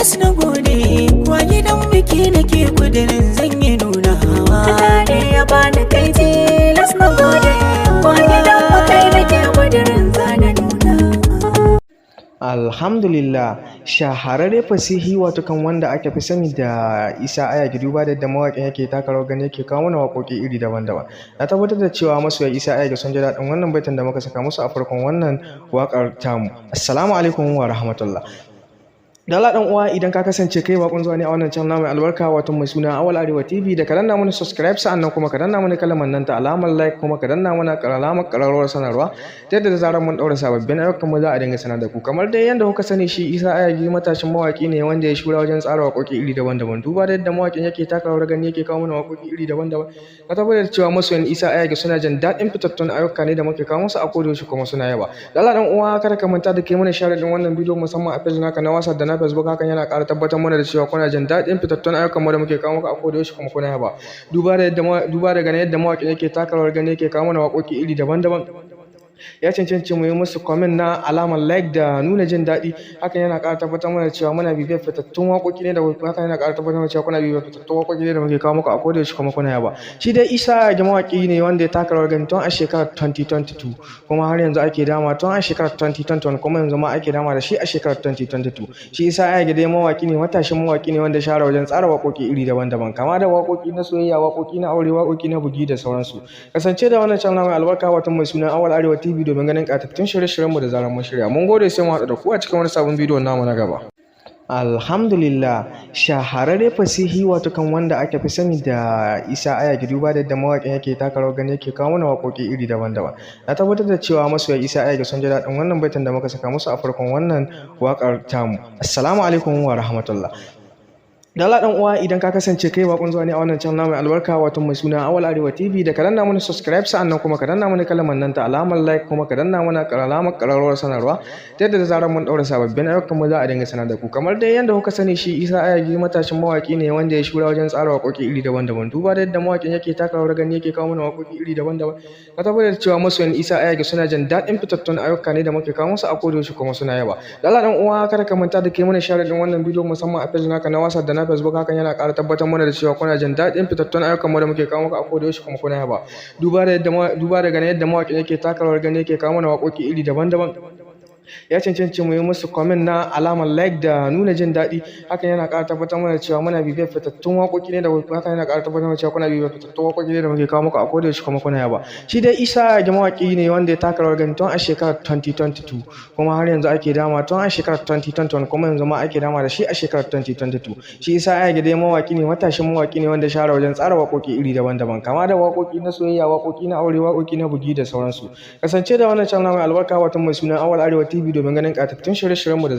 tilas na gode, kwa gidan biki nake kudirin zan yi nuna. Allah ne ya bani kai tilas na gode, kwa gidan bakai nake kudirin zana nuna. Alhamdulillah, shahararre fasihi wato kan wanda aka fi sani da Isa Ayagi, duba da yadda mawaƙin yake taka rawar gani yake kawo mana waƙoƙi iri daban-daban. Na tabbatar da cewa masoya Isa Ayagi sun ji daɗin wannan baitin da muka saka musu a farkon wannan waƙar tamu. Assalamu alaikum wa rahmatullah. Da Allah dan uwa, idan ka kasance kai bakon zuwa ne a wannan channel mai albarka wato mai suna Awal Arewa TV, da ka danna mana subscribe, sa'annan kuma ka danna mana kalmar nan ta alamar like, kuma ka danna mana alamar ƙararrawar sanarwa ta yadda da zarar mun daura sababbin ayyukan mu za a dinga sanar da ku. Kamar dai yanda kuka sani, shi Isa Ayagi matashin mawaki ne wanda ya shura wajen tsara waƙoƙi iri daban-daban. Duba da yadda mawakin yake taka rawar gani yake kawo mana waƙoƙi iri daban-daban, ka tabbatar da cewa masoyan Isa Ayagi suna jin daɗin fitattun ayyuka ne da muke kawo musu a kodayaushe, kuma suna yaba. Da Allah dan uwa, kada ka manta da kai mana share din wannan bidiyo musamman a page naka na WhatsApp da na Facebook, hakan yana ƙara tabbatar mana da cewa kuna jin daɗin fitattun ayyukan mu da muke kawo muku a koda yaushe, kuma kuna yaba. Duba da ganin yadda mawaƙin yake taka rawar gani yake kawo mana waƙoƙi iri daban-daban, ya cancanci mu yi musu comment na alamar like da nuna jin daɗi. Hakan yana ƙara tabbatar mana cewa muna bibiyar fitattun waƙoƙi ne da hakan yana ƙara tabbatar mana cewa kuna bibiyar fitattun waƙoƙi ne da muke kawo muku a koda yaushe, kuma kuna yaba. Shi dai Isa Ayagi mawaƙi ne wanda ya taka rawar gani tun a shekarar 2022, kuma har yanzu ake dama tun a shekarar 2021, kuma yanzu ma ake dama da shi a shekarar 2022. Shi Isa Ayagi dai mawaƙi ne, matashin mawaƙi ne wanda share wajen tsara waƙoƙi iri daban-daban, kama da waƙoƙi na soyayya, waƙoƙi na aure, waƙoƙi na bugi da sauransu. Kasance da wannan channel mai albarka wato mai suna Awal Arewa TV domin ganin ƙatattun shirye-shiryenmu da zarar mun shirya. Mun gode, sai mu haɗu da ku a cikin wani sabon bidiyon namu na gaba. Alhamdulillah, shahararre fasihi wato kan wanda aka fi sani da Isa Ayagi, duba da yadda mawaƙin yake taka rawar gani yake kawo mana waƙoƙi iri daban-daban. Na tabbatar da cewa masoya Isa Ayagi sun ji daɗin wannan baitin da muka saka musu a farkon wannan waƙar tamu. Assalamu alaikum wa rahmatullah. Da Allah dan uwa, idan ka kasance kai bakon zuwa ne a wannan channel mai albarka wato mai suna Awal Arewa TV, da ka danna mana subscribe, sa'annan kuma ka danna mana kalmar nan ta alamar like, kuma ka danna mana alamar ƙararrawar sanarwa ta yadda da zarar mun daura sababbin ayyukan mu za a dinga sanar da ku. Kamar dai yanda kuka sani, shi Isa Ayagi matashin mawaki ne wanda ya shura wajen tsara waƙoƙi iri daban-daban. Duba da yadda mawakin yake taka rawar gani yake kawo mana waƙoƙi iri daban-daban, ka tabbatar da cewa masoyan Isa Ayagi suna jin daɗin fitattun ayyuka ne da muke kawo musu a kodayaushe, kuma suna yaba. Da Allah dan uwa, kada ka manta da kai mana share din wannan bidiyo musamman a page naka na WhatsApp da na Facebook, hakan yana ƙara tabbatar mana da cewa kuna jin daɗin fitattun ayyukan mu da muke kawo muku a koda yaushe, kuma kuna yaba. Duba da ganin yadda mawaƙin yake taka rawar gani yake kawo mana waƙoƙi iri daban-daban, ya cancanci mu yi musu comment na alamar like da nuna jin daɗi. Hakan yana ƙara tabbatar mana cewa muna bibiyar fitattun waƙoƙi ne da hakan yana ƙara tabbatar mana cewa kuna bibiyar fitattun waƙoƙi ne da muke kawo muku a koda yaushe, kuma kuna yaba. Shi dai Isa Ayagi mawaƙi ne wanda ya taka rawar gani tun a shekarar 2022, kuma har yanzu ake dama tun a shekarar 2021, kuma yanzu ma ake dama da shi a shekarar 2022. Shi Isa Ayagi dai mawaƙi ne, matashin mawaƙi ne wanda share wajen tsara waƙoƙi iri daban-daban, kama da waƙoƙi na soyayya, waƙoƙi na aure, waƙoƙi na bugi da sauransu. Kasance da wannan channel mai albarka wato mai suna Awal Arewa TV domin ganin ƙatattun shirye-shiryenmu da